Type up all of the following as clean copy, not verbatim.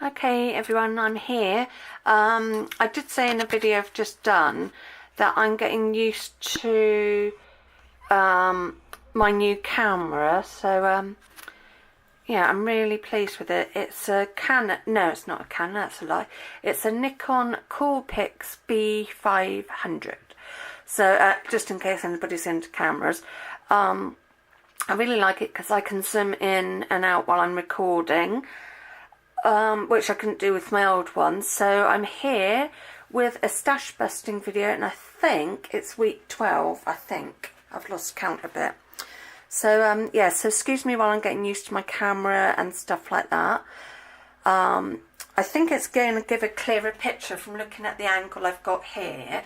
Okay everyone, I'm here. I did say in a video I've just done that I'm getting used to my new camera, so yeah, I'm really pleased with it. It's a Canon, no it's not a Canon, that's a lie. It's a Nikon Coolpix B500. So just in case anybody's into cameras, I really like it because I can zoom in and out while I'm recording. Which I couldn't do with my old one. So I'm here with a stash busting video, and I think it's week 12. I think I've lost count a bit. So yeah, so excuse me while I'm getting used to my camera and stuff like that. I think it's going to give a clearer picture from looking at the angle I've got here.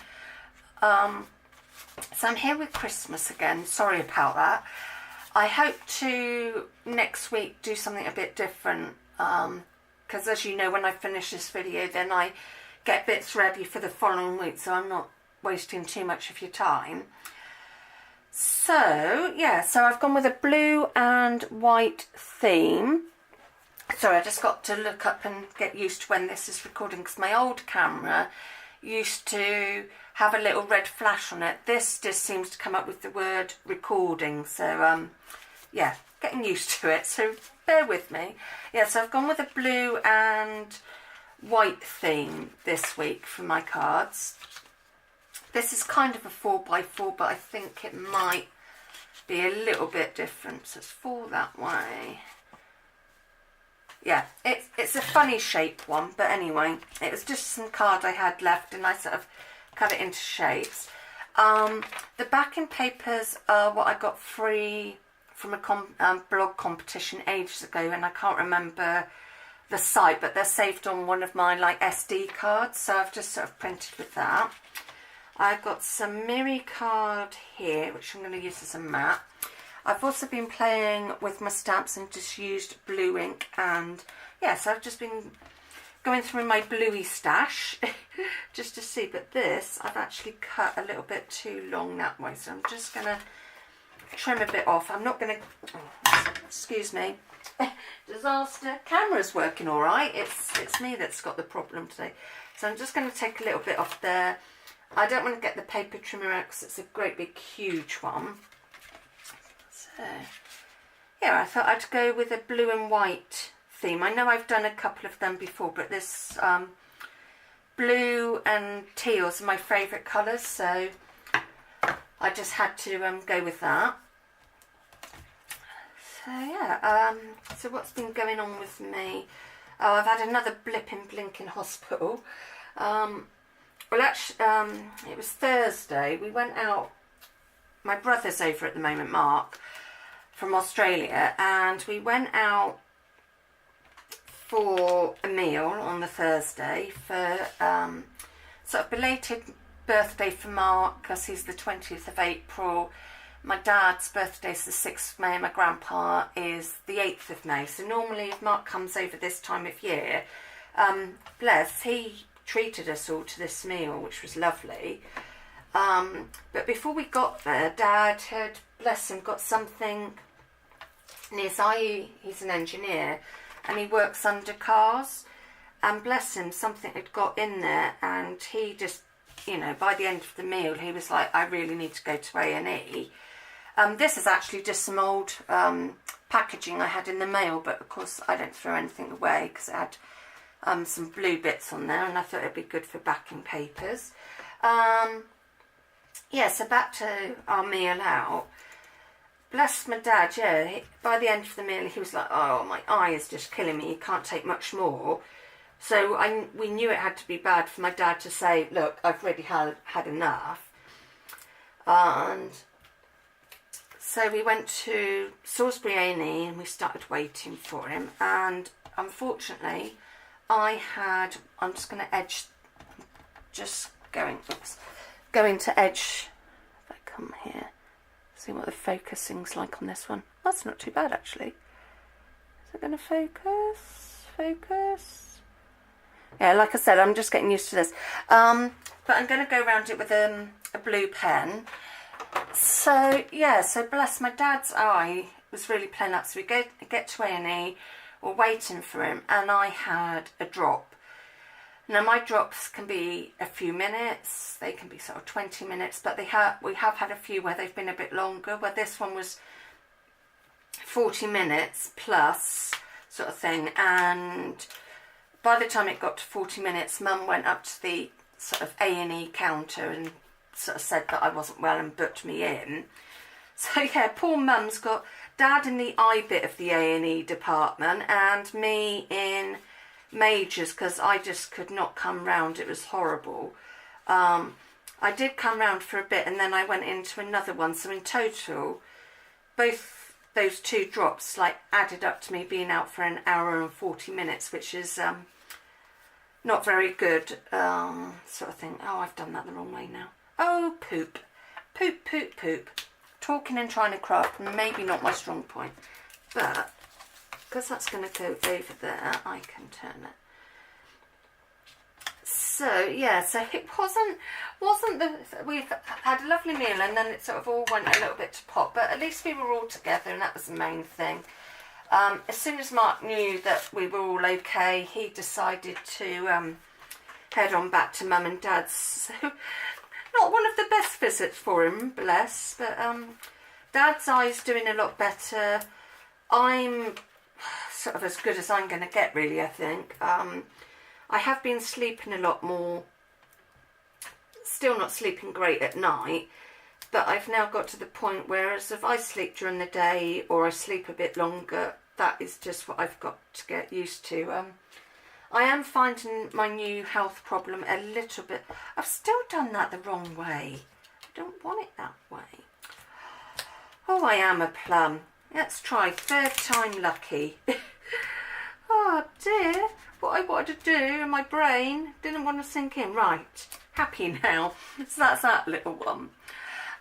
So I'm here with Christmas again, sorry about that. I hope to next week do something a bit different, because as you know, when I finish this video then I get bits ready for the following week, so I'm not wasting too much of your time. So yeah, so I've gone with a blue and white theme. Sorry, I just got to look up and get used to when this is recording, because my old camera used to have a little red flash on it. This just seems to come up with the word recording, so yeah, getting used to it, so bear with me. Yeah, so I've gone with a blue and white theme this week for my cards. This is kind of a 4x4, but I think it might be a little bit different, so it's 4 that way. Yeah, it's a funny shaped one, but anyway, it was just some card I had left and I sort of cut it into shapes. The backing papers are what I got free from a blog competition ages ago, and I can't remember the site, but they're saved on one of my like SD cards, so I've just sort of printed with that. I've got some Miri card here, which I'm going to use as a mat. I've also been playing with my stamps and just used blue ink, and yeah, so I've just been going through my bluey stash just to see, but this I've actually cut a little bit too long that way, so I'm just going to trim a bit off. I'm not going to, excuse me, disaster. Camera's working all right, it's me that's got the problem today, so I'm just going to take a little bit off there. I don't want to get the paper trimmer out because it's a great big huge one. So yeah, I thought I'd go with a blue and white theme. I know I've done a couple of them before, but this blue and teals are my favourite colours, so I just had to go with that. So yeah, so what's been going on with me? Oh, I've had another blip in blinking hospital. Well, actually, it was Thursday. We went out. My brother's over at the moment, Mark, from Australia, and we went out for a meal on the Thursday for sort of belated birthday for Mark, because he's the 20th of April. My dad's birthday is the 6th of May, and my grandpa is the 8th of May. So normally if Mark comes over this time of year, bless, he treated us all to this meal, which was lovely. But before we got there, Dad had, bless him, got something in his eye. He's an engineer and he works under cars, and bless him, something had got in there, and he just, you know, by the end of the meal he was like, I really need to go to A&E. This is actually just some old packaging I had in the mail, but of course I don't throw anything away because it had some blue bits on there, and I thought it'd be good for backing papers. Yeah, so back to our meal out. Bless my dad, yeah, by the end of the meal he was like, oh, my eye is just killing me, you can't take much more. So we knew it had to be bad for my dad to say, look, I've already had enough. And so we went to Salisbury A&E and we started waiting for him, and unfortunately I'm just going to edge, going to edge, if I come here, see what the focusing's like on this one. That's not too bad actually. Is it going to focus? Yeah, like I said, I'm just getting used to this. But I'm going to go around it with a blue pen. So yeah, so bless my dad's eye was really playing up, so we get to A&E. or waiting for him, and I had a drop. Now my drops can be a few minutes, they can be sort of 20 minutes, but we have had a few where they've been a bit longer, where this one was 40 minutes plus sort of thing. And by the time it got to 40 minutes, Mum went up to the sort of A&E counter and sort of said that I wasn't well and booked me in. So yeah, poor Mum's got Dad in the eye bit of the A&E department and me in majors, because I just could not come round. It was horrible. I did come round for a bit and then I went into another one. So in total, both those two drops like added up to me being out for an hour and 40 minutes, which is not very good. Sort of thing. Oh, I've done that the wrong way now. Oh, poop. Poop, poop, poop. Talking and trying to craft, maybe not my strong point. But because that's going to go over there, I can turn it. So yeah, so it wasn't the, we've had a lovely meal and then it sort of all went a little bit to pot, but at least we were all together and that was the main thing. As soon as Mark knew that we were all okay, he decided to head on back to Mum and Dad's. So not one of the best visits for him, bless, but Dad's eye's doing a lot better. I'm sort of as good as I'm going to get, really, I think. I have been sleeping a lot more, still not sleeping great at night, but I've now got to the point where as if I sleep during the day or I sleep a bit longer, that is just what I've got to get used to. I am finding my new health problem a little bit, I've still done that the wrong way. I don't want it that way. Oh, I am a plum. Let's try third time lucky. Oh dear, what I wanted to do and my brain didn't want to sink in. Right, happy now. So that's that little one.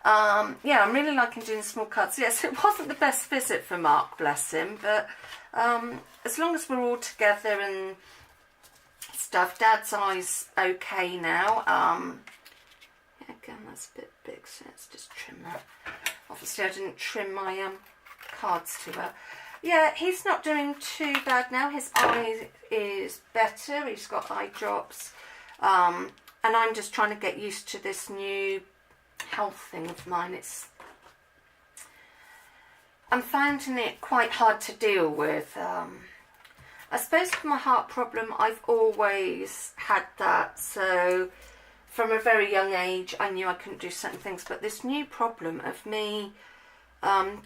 Yeah, I'm really liking doing small cards. Yes, it wasn't the best visit for Mark, bless him, but as long as we're all together and stuff, Dad's eye's okay now. Yeah, again, that's a bit big, so let's just trim that. Obviously I didn't trim my cards to her. Yeah, he's not doing too bad now. His eye is better. He's got eye drops. And I'm just trying to get used to this new health thing of mine. I'm finding it quite hard to deal with. I suppose for my heart problem, I've always had that. So from a very young age, I knew I couldn't do certain things. But this new problem of me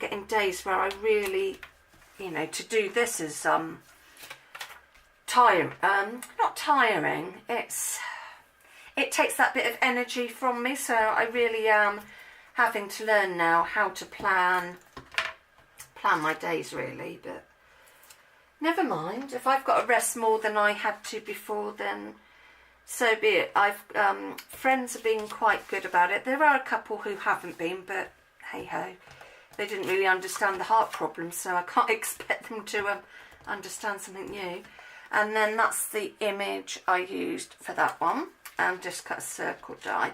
getting days where I really, you know, to do this is tiring. Not tiring. It takes that bit of energy from me. So I really am having to learn now how to plan my days, really. But never mind. If I've got to rest more than I had to before, then so be it. Friends have been quite good about it. There are a couple who haven't been, but hey ho. They didn't really understand the heart problem, so I can't expect them to understand something new. And then that's the image I used for that one, and just cut a circle die.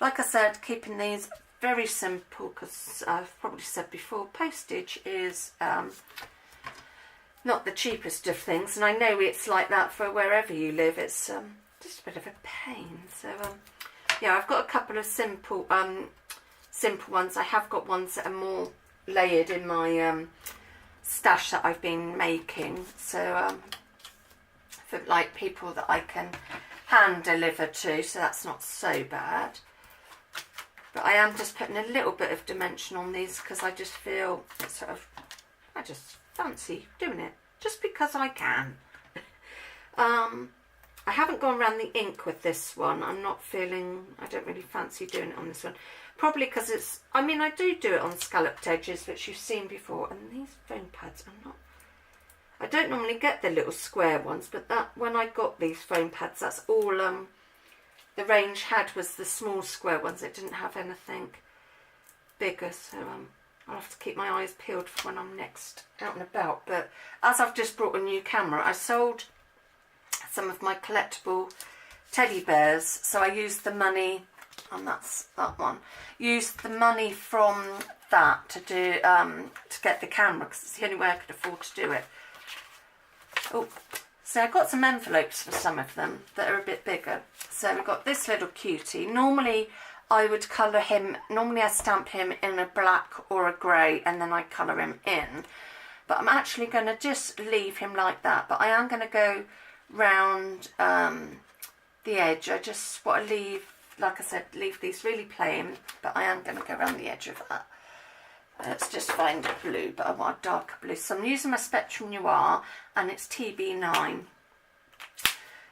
Like I said, keeping these very simple, because I've probably said before, postage is not the cheapest of things, and I know it's like that for wherever you live. It's just a bit of a pain. So yeah, I've got a couple of simple ones. I have got ones that are more layered in my stash that I've been making, so for like people that I can hand deliver to, so that's not so bad. But I am just putting a little bit of dimension on these because I just feel sort of, I just fancy doing it just because I can. I haven't gone around the ink with this one. I don't really fancy doing it on this one. Probably because it's, I mean, I do it on scalloped edges, which you've seen before. And these foam pads are not, I don't normally get the little square ones, but when I got these foam pads, that's all the range had was the small square ones. It didn't have anything bigger, so I'll have to keep my eyes peeled for when I'm next out and about. But as I've just brought a new camera, I sold some of my collectible teddy bears, so I used the money, and that's that one, used the money from that to do to get the camera, because it's the only way I could afford to do it. Oh, so I got some envelopes for some of them that are a bit bigger. So we've got this little cutie. Normally I would colour him, normally I stamp him in a black or a grey and then I colour him in. But I'm actually going to just leave him like that. But I am going to go round the edge. I just want to leave, like I said, leave these really plain. But I am going to go around the edge of that. Let's just find a blue, but I want a darker blue. So I'm using my Spectrum Noir, and it's TB9.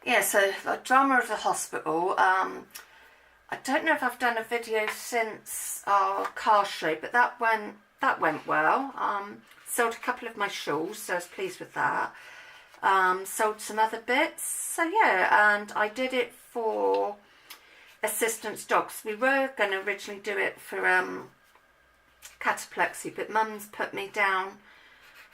Yeah, so the drama of the hospital. I don't know if I've done a video since our car show, but that went well. Sold a couple of my shawls, so I was pleased with that. Sold some other bits. So yeah, and I did it for assistance dogs. We were going to originally do it for cataplexy, but Mum's put me down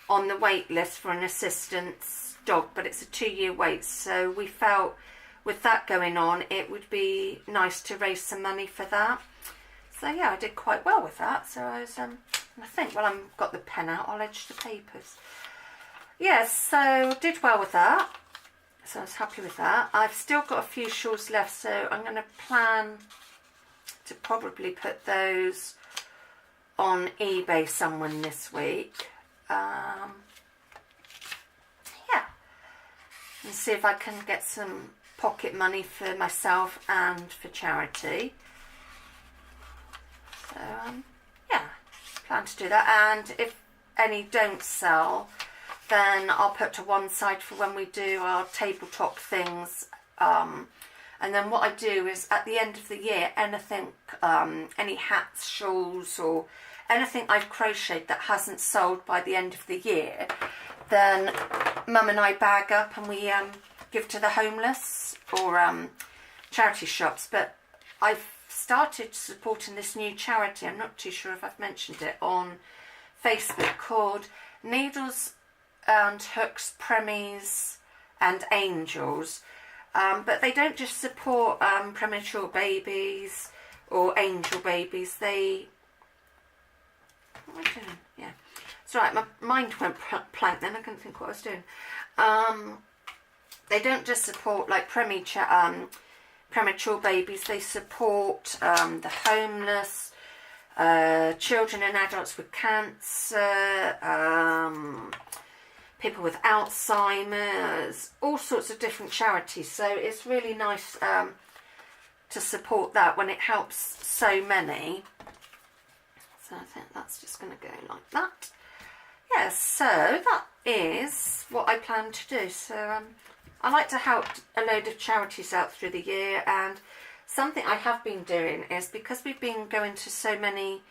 on the wait list for an assistance dog, but it's a 2-year wait, so we felt with that going on it would be nice to raise some money for that. So yeah, I did quite well with that. So I was I think while I've got the pen out, I'll edge the papers. Yeah, so did well with that, so I was happy with that. I've still got a few shawls left, so I'm going to plan to probably put those on eBay someone this week. Yeah, and see if I can get some pocket money for myself and for charity. So yeah, plan to do that, and if any don't sell, then I'll put to one side for when we do our tabletop things. And then what I do is at the end of the year, anything, any hats, shawls or anything I've crocheted that hasn't sold by the end of the year, then Mum and I bag up and we give to the homeless or charity shops. But I've started supporting this new charity, I'm not too sure if I've mentioned it, on Facebook, called Needles and Hooks, Premies and Angels. But they don't just support premature babies or angel babies. What am I doing? Yeah, it's right. My mind went blank then. I couldn't think what I was doing. They don't just support like premature babies. They support the homeless, children and adults with cancer, people with Alzheimer's, all sorts of different charities. So it's really nice to support that when it helps so many. So I think that's just going to go like that. Yeah, so that is what I plan to do. So I like to help a load of charities out through the year, and something I have been doing is, because we've been going to so many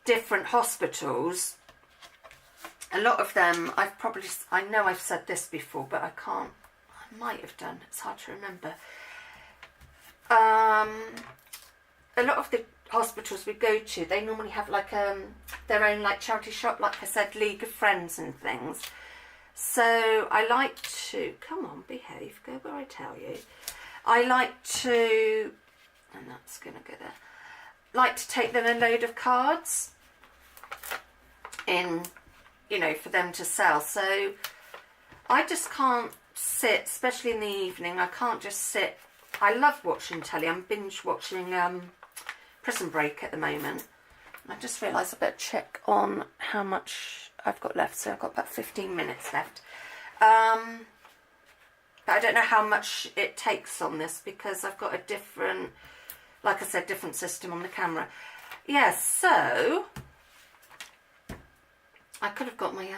different hospitals, a lot of them, I know I've said this before, but I might have done, it's hard to remember. A lot of the hospitals we go to, they normally have like their own like charity shop, like I said, League of Friends and things. So I like to, come on, behave, go where I tell you. I like to, and that's going to go there, like to take them a load of cards in, you know, for them to sell. So I just can't sit, especially in the evening, I can't just sit. I love watching telly. I'm binge watching Prison Break at the moment. I just realised I better check on how much I've got left. So I've got about 15 minutes left. But I don't know how much it takes on this, because I've got a different, like I said, different system on the camera. Yeah, so I could have got my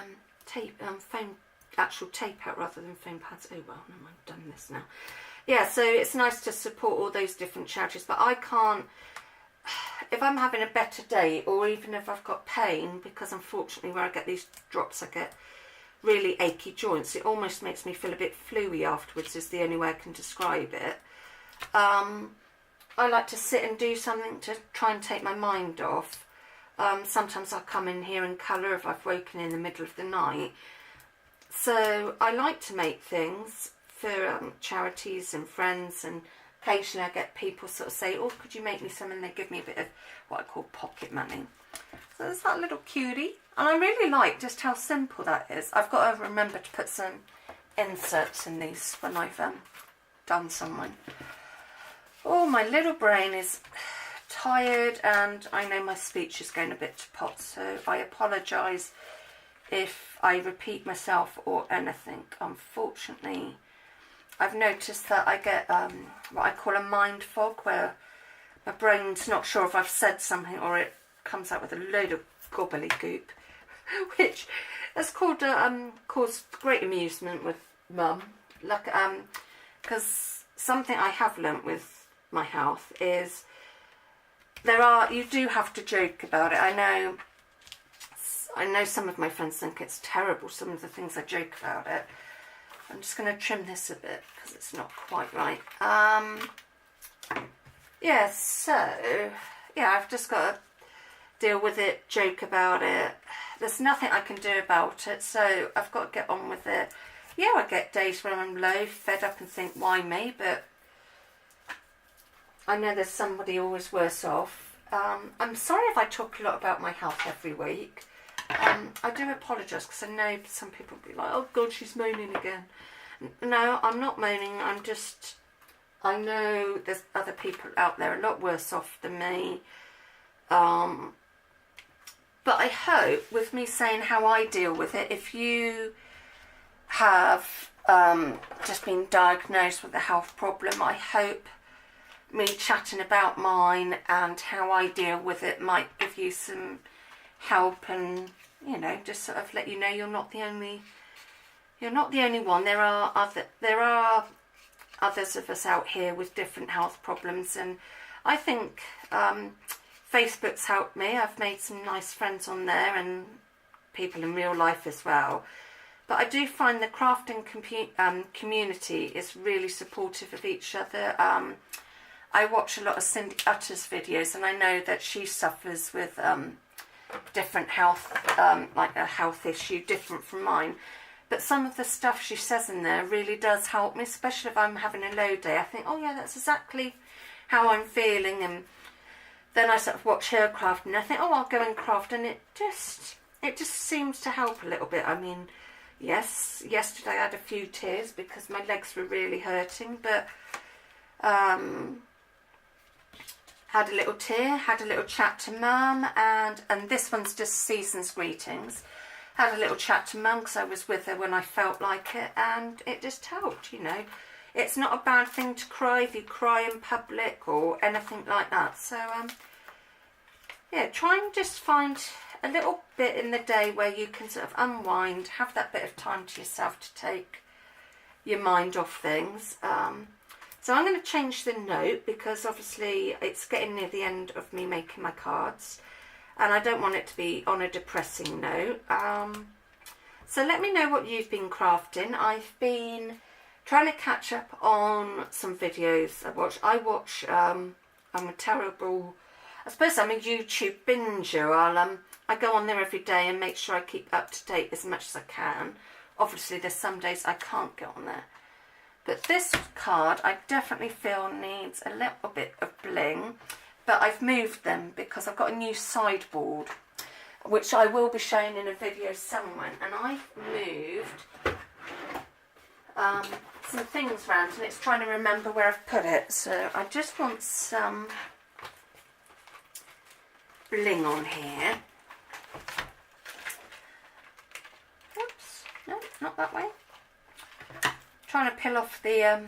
phone, actual tape out rather than foam pads. Oh well, no, I've done this now. Yeah, so it's nice to support all those different charities, but I can't, if I'm having a better day, or even if I've got pain, because unfortunately where I get these drops I get really achy joints, it almost makes me feel a bit fluey afterwards, is the only way I can describe it. I like to sit and do something to try and take my mind off. Sometimes I'll come in here and colour if I've woken in the middle of the night. So I like to make things for charities and friends, and occasionally I get people sort of say, oh, could you make me some, and they give me a bit of what I call pocket money. So there's that little cutie. And I really like just how simple that is. I've got to remember to put some inserts in these when I've done someone. Oh, my little brain is tired, and I know my speech is going a bit to pot, so I apologise if I repeat myself or anything. Unfortunately, I've noticed that I get what I call a mind fog, where my brain's not sure if I've said something, or it comes out with a load of gobbledygook, which has caused great amusement with Mum. Like, because something I have learnt with my health is you do have to joke about it. I know some of my friends think it's terrible, some of the things I joke about it. I'm just going to trim this a bit because it's not quite right. Yeah, so, yeah, I've just got to deal with it, joke about it. There's nothing I can do about it, so I've got to get on with it. Yeah, I get days when I'm low, fed up and think, why me? But I know there's somebody always worse off. I'm sorry if I talk a lot about my health every week. I do apologise, because I know some people will be like, oh God, she's moaning again. No, I'm not moaning. I know there's other people out there a lot worse off than me. But I hope, with me saying how I deal with it, if you have just been diagnosed with a health problem, I hope me chatting about mine and how I deal with it might give you some help, and just sort of let you know you're not the only one. There are others of us out here with different health problems, and I think Facebook's helped me. I've made some nice friends on there and people in real life as well. But I do find the crafting community is really supportive of each other. I watch a lot of Cindy Utter's videos, and I know that she suffers with different health, like a health issue different from mine. But some of the stuff she says in there really does help me, especially if I'm having a low day. I think, oh yeah, that's exactly how I'm feeling. And then I sort of watch her craft, and I think, oh, I'll go and craft, and it just seems to help a little bit. I mean, yes, yesterday I had a few tears because my legs were really hurting, but had a little tear, had a little chat to Mum, and this one's just season's greetings. Had a little chat to Mum because I was with her when I felt like it, and it just helped, It's not a bad thing to cry if you cry in public or anything like that. So, yeah, try and just find a little bit in the day where you can sort of unwind, have that bit of time to yourself to take your mind off things. So I'm going to change the note because obviously it's getting near the end of me making my cards, and I don't want it to be on a depressing note. So let me know what you've been crafting. I've been trying to catch up on some videos I watch. I'm a terrible, I suppose I'm a YouTube binger. I go on there every day and make sure I keep up to date as much as I can. Obviously there's some days I can't get on there. But this card I definitely feel needs a little bit of bling. But I've moved them because I've got a new sideboard, which I will be showing in a video somewhere. And I've moved some things around, and it's trying to remember where I've put it. So I just want some bling on here. Oops, no, not that way. Trying to peel off the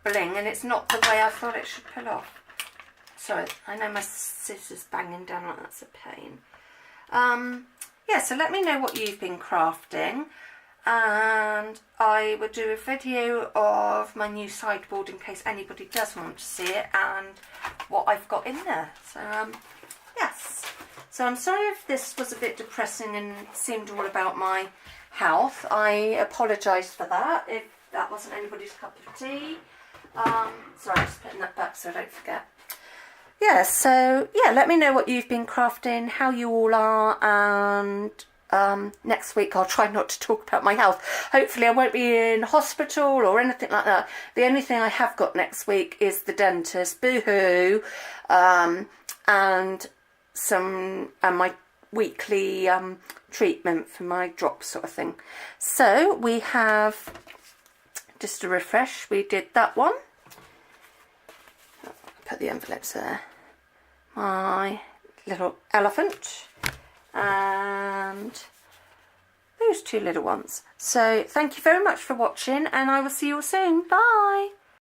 bling, and it's not the way I thought it should peel off. Sorry, I know my scissors banging down like that's a pain. Yeah, so let me know what you've been crafting, and I will do a video of my new sideboard in case anybody does want to see it and what I've got in there. So yes, so I'm sorry if this was a bit depressing and seemed all about my health. I apologise for that if that wasn't anybody's cup of tea. Sorry, I'm just putting that back so I don't forget. Yeah, so yeah, let me know what you've been crafting, how you all are, and next week I'll try not to talk about my health. Hopefully I won't be in hospital or anything like that. The only thing I have got next week is the dentist, boo-hoo, and my weekly treatment for my drops sort of thing. So we have, just to refresh, we did that one. Put the envelopes there. My little elephant and those two little ones. So thank you very much for watching, and I will see you all soon. Bye.